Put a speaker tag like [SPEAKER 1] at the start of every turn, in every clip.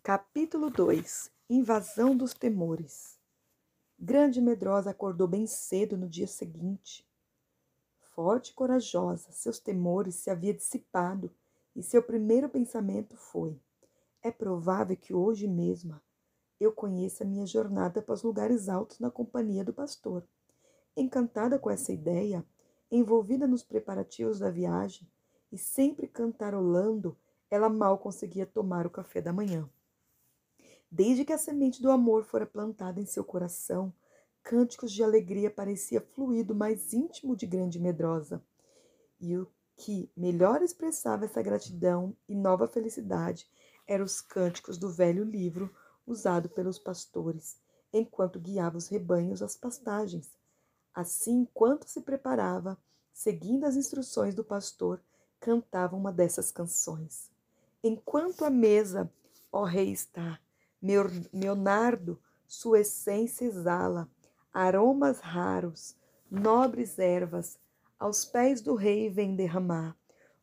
[SPEAKER 1] Capítulo 2. Invasão dos temores. Grande e medrosa acordou bem cedo no dia seguinte. Forte e corajosa, seus temores se haviam dissipado e seu primeiro pensamento foi: é provável que hoje mesmo eu conheça minha jornada para os lugares altos na companhia do pastor. Encantada com essa ideia, envolvida nos preparativos da viagem e sempre cantarolando, ela mal conseguia tomar o café da manhã. Desde que a semente do amor fora plantada em seu coração, cânticos de alegria parecia fluir do mais íntimo de Grande Medrosa. E o que melhor expressava essa gratidão e nova felicidade eram os cânticos do velho livro usado pelos pastores, enquanto guiava os rebanhos às pastagens. Assim, enquanto se preparava, seguindo as instruções do pastor, cantava uma dessas canções. Enquanto a mesa, ó rei, está, meu nardo sua essência exala, aromas raros, nobres ervas, aos pés do rei vem derramar.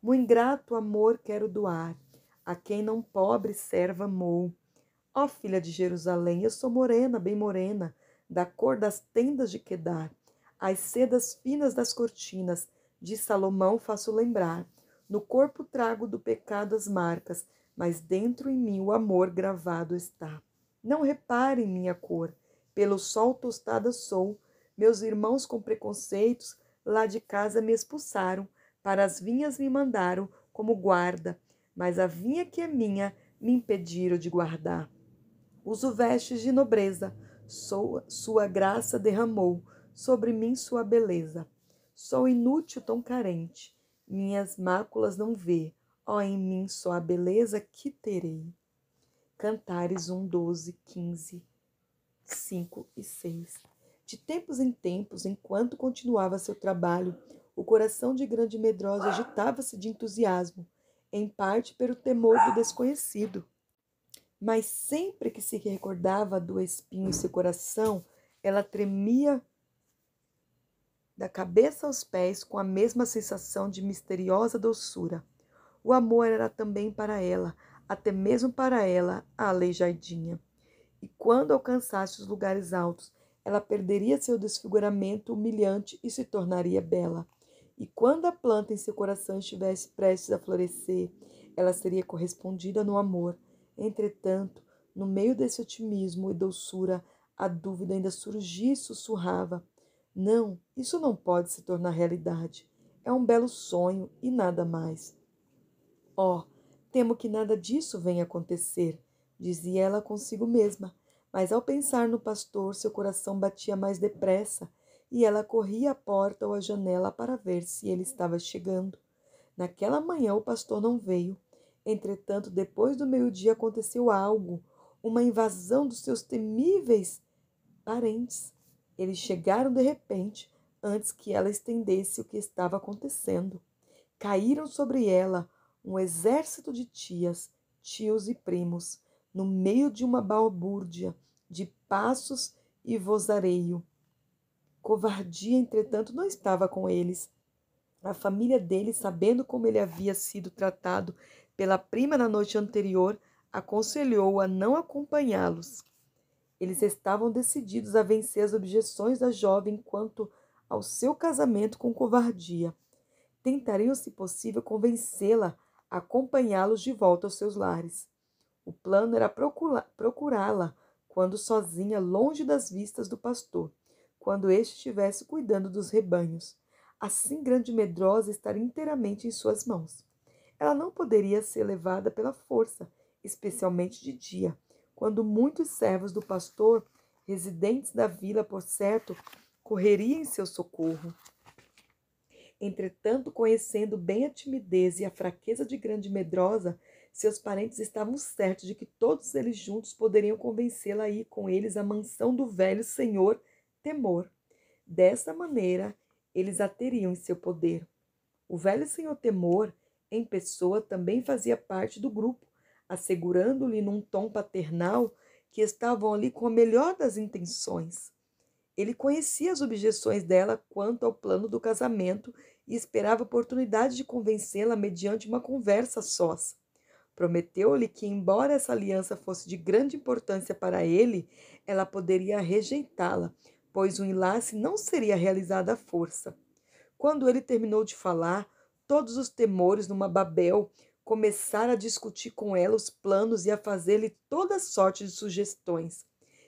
[SPEAKER 1] Muito grato amor quero doar, a quem não pobre serva amou. Ó filha de Jerusalém, eu sou morena, bem morena, da cor das tendas de Quedar. As sedas finas das cortinas de Salomão faço lembrar. No corpo trago do pecado as marcas, mas dentro em mim o amor gravado está. Não reparem minha cor, pelo sol tostada sou. Meus irmãos com preconceitos lá de casa me expulsaram, para as vinhas me mandaram como guarda, mas a vinha que é minha me impediram de guardar. Uso vestes de nobreza, sua graça derramou sobre mim sua beleza. Sou inútil, tão carente, minhas máculas não vê, ó, em mim só a beleza que terei. Cantares 1, 12, 15, 5 e 6. De tempos em tempos, enquanto continuava seu trabalho, o coração de Grande Medrosa agitava-se de entusiasmo, em parte pelo temor do desconhecido. Mas sempre que se recordava do espinho em seu coração, ela tremia da cabeça aos pés com a mesma sensação de misteriosa doçura. O amor era também para ela, até mesmo para ela, a aleijadinha. E quando alcançasse os lugares altos, ela perderia seu desfiguramento humilhante e se tornaria bela. E quando a planta em seu coração estivesse prestes a florescer, ela seria correspondida no amor. Entretanto, no meio desse otimismo e doçura, a dúvida ainda surgia e sussurrava: não, isso não pode se tornar realidade. É um belo sonho e nada mais. Oh, temo que nada disso venha acontecer, dizia ela consigo mesma. Mas ao pensar no pastor, seu coração batia mais depressa e ela corria à porta ou à janela para ver se ele estava chegando. Naquela manhã o pastor não veio. Entretanto, depois do meio-dia aconteceu algo, uma invasão dos seus temíveis parentes. Eles chegaram de repente, antes que ela estendesse o que estava acontecendo. Caíram sobre ela um exército de tias, tios e primos, no meio de uma balbúrdia de passos e vozareio. Covardia, entretanto, não estava com eles. A família dele, sabendo como ele havia sido tratado pela prima na noite anterior, aconselhou-o a não acompanhá-los. Eles estavam decididos a vencer as objeções da jovem quanto ao seu casamento com covardia. Tentariam, se possível, convencê-la a acompanhá-los de volta aos seus lares. O plano era procurá-la quando sozinha, longe das vistas do pastor, quando este estivesse cuidando dos rebanhos. Assim, Grande Medrosa estaria inteiramente em suas mãos. Ela não poderia ser levada pela força, especialmente de dia, quando muitos servos do pastor, residentes da vila, por certo, correriam em seu socorro. Entretanto, conhecendo bem a timidez e a fraqueza de Grande Medrosa, seus parentes estavam certos de que todos eles juntos poderiam convencê-la a ir com eles à mansão do velho senhor Temor. Dessa maneira, eles a teriam em seu poder. O velho senhor Temor, em pessoa, também fazia parte do grupo, assegurando-lhe num tom paternal que estavam ali com a melhor das intenções. Ele conhecia as objeções dela quanto ao plano do casamento e esperava a oportunidade de convencê-la mediante uma conversa sós. Prometeu-lhe que, embora essa aliança fosse de grande importância para ele, ela poderia rejeitá-la, pois o enlace não seria realizado à força. Quando ele terminou de falar, todos os temores numa Babel começaram a discutir com ela os planos e a fazer-lhe toda sorte de sugestões.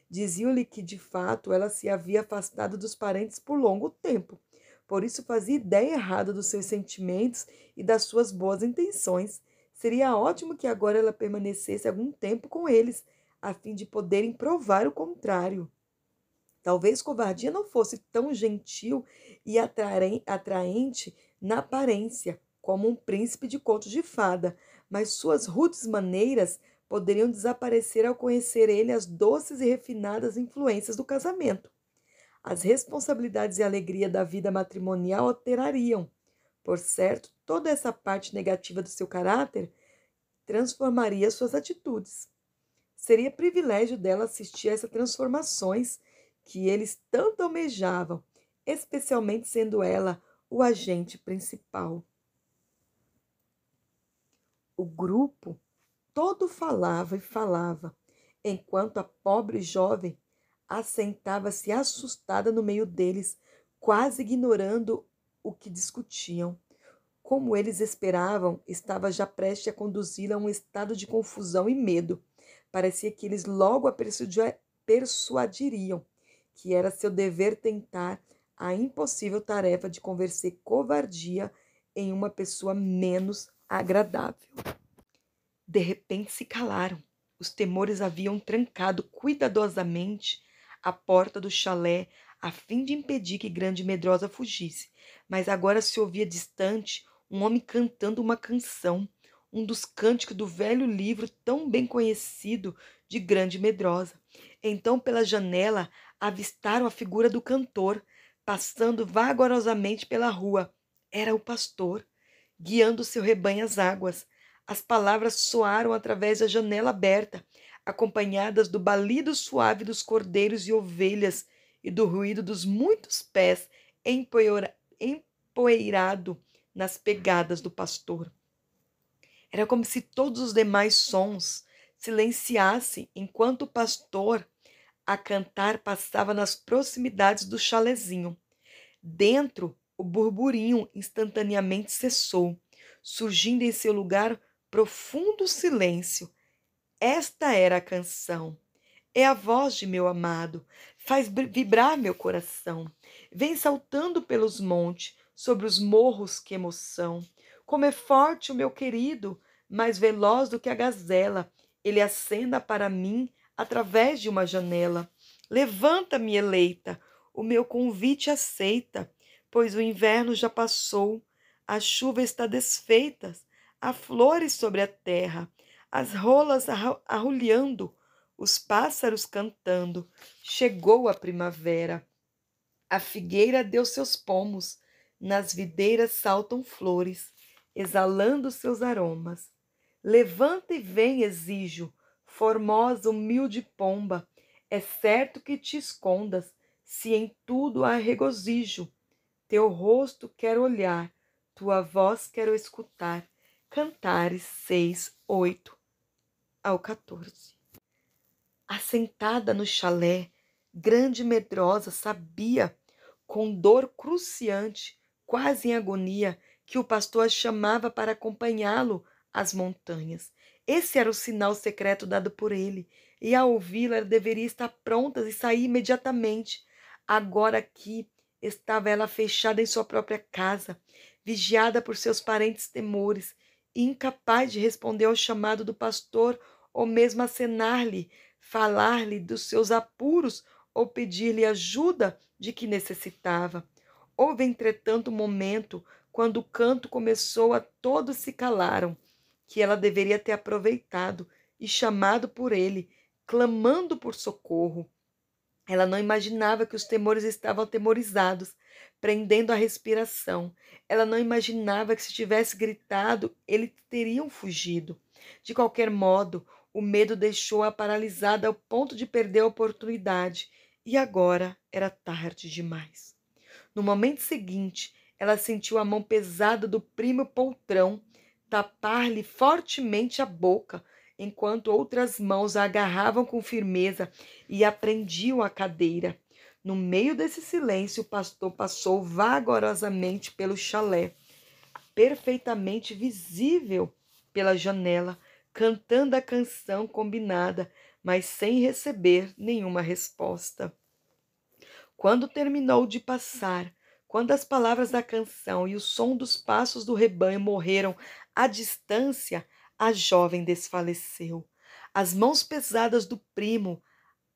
[SPEAKER 1] Diziam-lhe que, de fato, ela se havia afastado dos parentes por longo tempo. Por isso fazia ideia errada dos seus sentimentos e das suas boas intenções. Seria ótimo que agora ela permanecesse algum tempo com eles, a fim de poderem provar o contrário. Talvez covardia não fosse tão gentil e atraente na aparência, como um príncipe de conto de fada, mas suas rudes maneiras poderiam desaparecer ao conhecer ele as doces e refinadas influências do casamento. As responsabilidades e a alegria da vida matrimonial alterariam. Por certo, toda essa parte negativa do seu caráter transformaria suas atitudes. Seria privilégio dela assistir a essas transformações que eles tanto almejavam, especialmente sendo ela o agente principal. O grupo todo falava e falava, enquanto a pobre jovem assentava-se assustada no meio deles, quase ignorando o que discutiam. Como eles esperavam, estava já prestes a conduzi-la a um estado de confusão e medo. Parecia que eles logo a persuadiriam que era seu dever tentar a impossível tarefa de converter covardia em uma pessoa menos agradável. De repente se calaram. Os temores haviam trancado cuidadosamente a porta do chalé a fim de impedir que Grande Medrosa fugisse, mas agora se ouvia distante um homem cantando uma canção, um dos cânticos do velho livro tão bem conhecido de Grande Medrosa. Então, pela janela, avistaram a figura do cantor, passando vagarosamente pela rua. Era o pastor, guiando seu rebanho às águas. As palavras soaram através da janela aberta, acompanhadas do balido suave dos cordeiros e ovelhas e do ruído dos muitos pés empoeirado nas pegadas do pastor. Era como se todos os demais sons silenciassem enquanto o pastor a cantar passava nas proximidades do chalezinho. Dentro, o burburinho instantaneamente cessou, surgindo em seu lugar profundo silêncio. Esta era a canção. É a voz de meu amado, faz vibrar meu coração. Vem saltando pelos montes, sobre os morros, que emoção. Como é forte o meu querido, mais veloz do que a gazela. Ele acena para mim através de uma janela. Levanta-me, eleita, o meu convite aceita, pois o inverno já passou, a chuva está desfeita, há flores sobre a terra, as rolas arrulhando, os pássaros cantando. Chegou a primavera. A figueira deu seus pomos, nas videiras saltam flores, exalando seus aromas. Levanta e vem, exijo, formosa, humilde pomba. É certo que te escondas, se em tudo há regozijo. Teu rosto quero olhar, tua voz quero escutar. Cantares 6:8-14. Assentada no chalé, Grande Medrosa sabia, com dor cruciante, quase em agonia, que o pastor a chamava para acompanhá-lo às montanhas. Esse era o sinal secreto dado por ele, e ao ouvi-lo ela deveria estar pronta e sair imediatamente. Agora aqui estava ela fechada em sua própria casa, vigiada por seus parentes temores, e incapaz de responder ao chamado do pastor ou mesmo acenar-lhe, falar-lhe dos seus apuros ou pedir-lhe ajuda de que necessitava. Houve, entretanto, um momento, quando o canto começou, a todos se calaram, que ela deveria ter aproveitado e chamado por ele, clamando por socorro. Ela não imaginava que os temores estavam atemorizados, prendendo a respiração. Ela não imaginava que, se tivesse gritado, eles teriam fugido. De qualquer modo, o medo deixou-a paralisada ao ponto de perder a oportunidade, e agora era tarde demais. No momento seguinte, ela sentiu a mão pesada do primo poltrão tapar-lhe fortemente a boca, enquanto outras mãos a agarravam com firmeza e a prendiam à cadeira. No meio desse silêncio, o pastor passou vagarosamente pelo chalé, perfeitamente visível pela janela, cantando a canção combinada, mas sem receber nenhuma resposta. Quando terminou de passar, quando as palavras da canção e o som dos passos do rebanho morreram à distância, a jovem desfaleceu. As mãos pesadas do primo,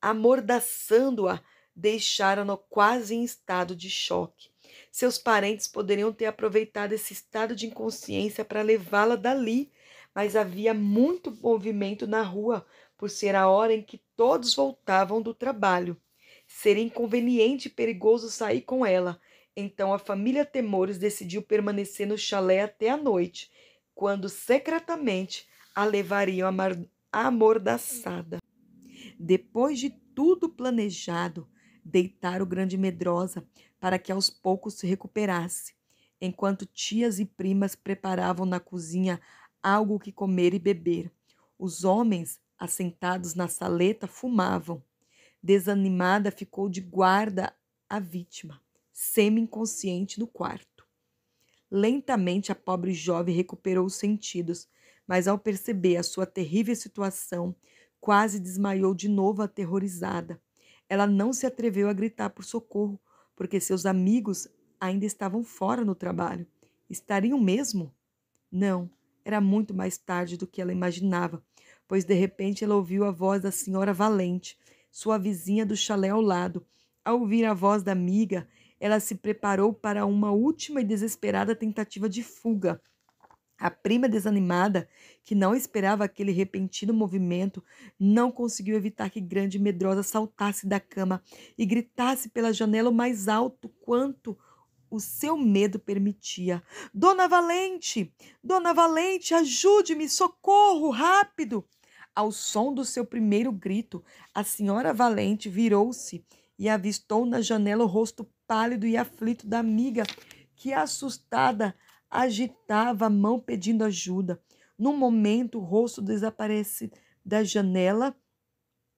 [SPEAKER 1] amordaçando-a, deixaram-no quase em estado de choque. Seus parentes poderiam ter aproveitado esse estado de inconsciência para levá-la dali, mas havia muito movimento na rua, por ser a hora em que todos voltavam do trabalho. Seria inconveniente e perigoso sair com ela. Então a família Temores decidiu permanecer no chalé até a noite, quando secretamente a levariam amordaçada. Depois de tudo planejado, deitaram Grande Medrosa para que aos poucos se recuperasse, enquanto tias e primas preparavam na cozinha algo que comer e beber. Os homens, assentados na saleta, fumavam. Desanimada, ficou de guarda à vítima, semi-inconsciente no quarto. Lentamente, a pobre jovem recuperou os sentidos, mas ao perceber a sua terrível situação, quase desmaiou de novo aterrorizada. Ela não se atreveu a gritar por socorro, porque seus amigos ainda estavam fora no trabalho. Estariam mesmo? Não, era muito mais tarde do que ela imaginava, pois de repente ela ouviu a voz da senhora Valente, sua vizinha do chalé ao lado. Ao ouvir a voz da amiga, ela se preparou para uma última e desesperada tentativa de fuga. A prima desanimada, que não esperava aquele repentino movimento, não conseguiu evitar que Grande Medrosa saltasse da cama e gritasse pela janela o mais alto quanto o seu medo permitia. Dona Valente! Dona Valente, ajude-me! Socorro! Rápido! Ao som do seu primeiro grito, a senhora Valente virou-se e avistou na janela o rosto pálido e aflito da amiga, que, assustada, agitava a mão pedindo ajuda. Num momento, o rosto desaparece da janela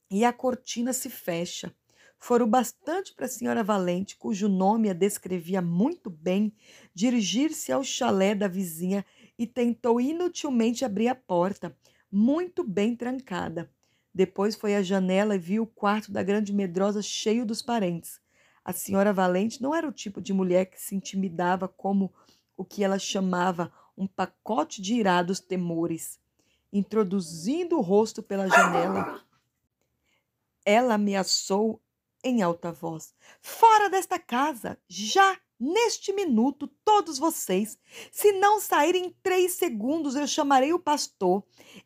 [SPEAKER 1] e a cortina se fecha. Fora o bastante para a senhora Valente, cujo nome a descrevia muito bem, dirigir-se ao chalé da vizinha e tentou inutilmente abrir a porta, muito bem trancada. Depois foi à janela e viu o quarto da Grande Medrosa cheio dos parentes. A senhora Valente não era o tipo de mulher que se intimidava como o que ela chamava um pacote de irados temores. Introduzindo o rosto pela janela, ela ameaçou em alta voz: Fora desta casa, já, neste minuto, todos vocês. Se não saírem em 3 segundos, eu chamarei o pastor.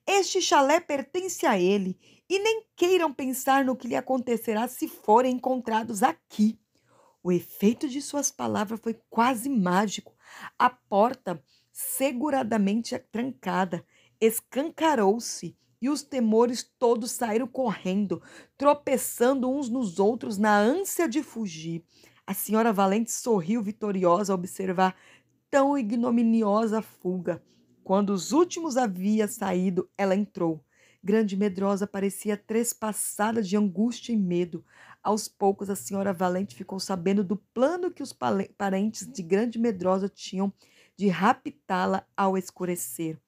[SPEAKER 1] Este chalé pertence a ele, e nem queiram pensar no que lhe acontecerá se forem encontrados aqui. O efeito de suas palavras foi quase mágico. A porta, seguradamente trancada, escancarou-se e os Temores todos saíram correndo, tropeçando uns nos outros na ânsia de fugir. A senhora Valente sorriu vitoriosa ao observar tão ignominiosa fuga. Quando os últimos haviam saído, ela entrou. Grande Medrosa parecia trespassada de angústia e medo. Aos poucos, a senhora Valente ficou sabendo do plano que os parentes de Grande Medrosa tinham de raptá-la ao escurecer.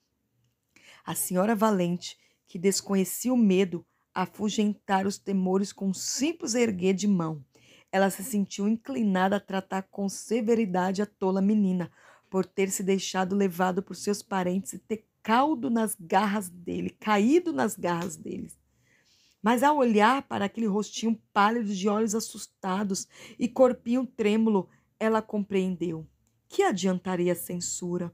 [SPEAKER 1] A senhora Valente, que desconhecia o medo, afugentara os Temores com um simples erguer de mão. Ela se sentiu inclinada a tratar com severidade a tola menina, por ter se deixado levado por seus parentes e ter caído nas garras deles. Mas ao olhar para aquele rostinho pálido de olhos assustados e corpinho trêmulo, ela compreendeu. Que adiantaria a censura?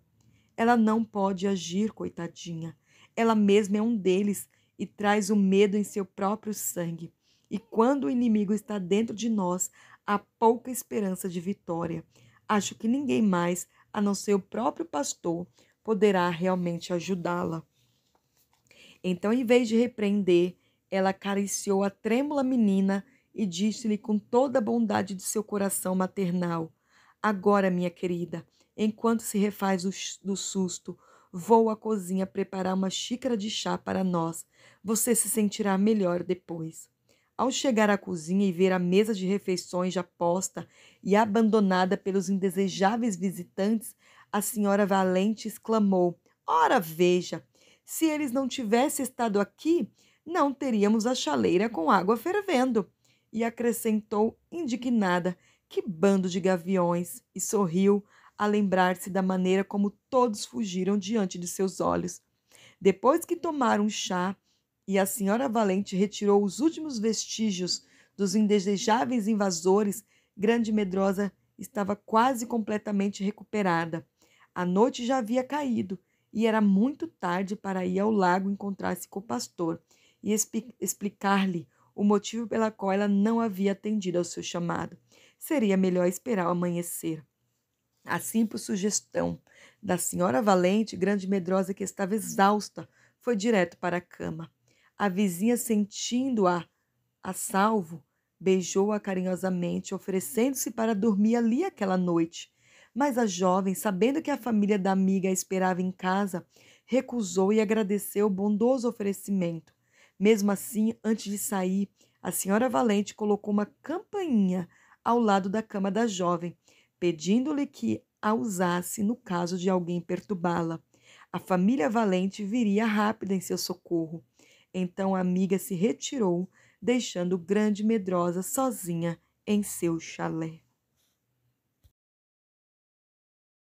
[SPEAKER 1] Ela não pode agir, coitadinha. Ela mesma é um deles e traz o medo em seu próprio sangue. E quando o inimigo está dentro de nós, há pouca esperança de vitória. Acho que ninguém mais, a não ser o próprio pastor, poderá realmente ajudá-la. Então, em vez de repreender, ela acariciou a trêmula menina e disse-lhe com toda a bondade de seu coração maternal: Agora, minha querida, enquanto se refaz do susto, Vou à cozinha preparar uma xícara de chá para nós. Você se sentirá melhor depois. Ao chegar à cozinha e ver a mesa de refeições já posta e abandonada pelos indesejáveis visitantes, a senhora Valente exclamou: Ora, veja! Se eles não tivessem estado aqui, não teríamos a chaleira com água fervendo. E acrescentou, indignada: Que bando de gaviões! E sorriu a lembrar-se da maneira como todos fugiram diante de seus olhos. Depois que tomaram chá e a senhora Valente retirou os últimos vestígios dos indesejáveis invasores, Grande Medrosa estava quase completamente recuperada. A noite já havia caído e era muito tarde para ir ao lago encontrar-se com o pastor e explicar-lhe o motivo pela qual ela não havia atendido ao seu chamado. Seria melhor esperar o amanhecer. Assim, por sugestão da senhora Valente, Grande Medrosa, que estava exausta, foi direto para a cama. A vizinha, sentindo-a a salvo, beijou-a carinhosamente, oferecendo-se para dormir ali aquela noite. Mas a jovem, sabendo que a família da amiga a esperava em casa, recusou e agradeceu o bondoso oferecimento. Mesmo assim, antes de sair, a senhora Valente colocou uma campainha ao lado da cama da jovem, pedindo-lhe que a usasse no caso de alguém perturbá-la. A família Valente viria rápida em seu socorro. Então a amiga se retirou, deixando Grande Medrosa sozinha em seu chalé.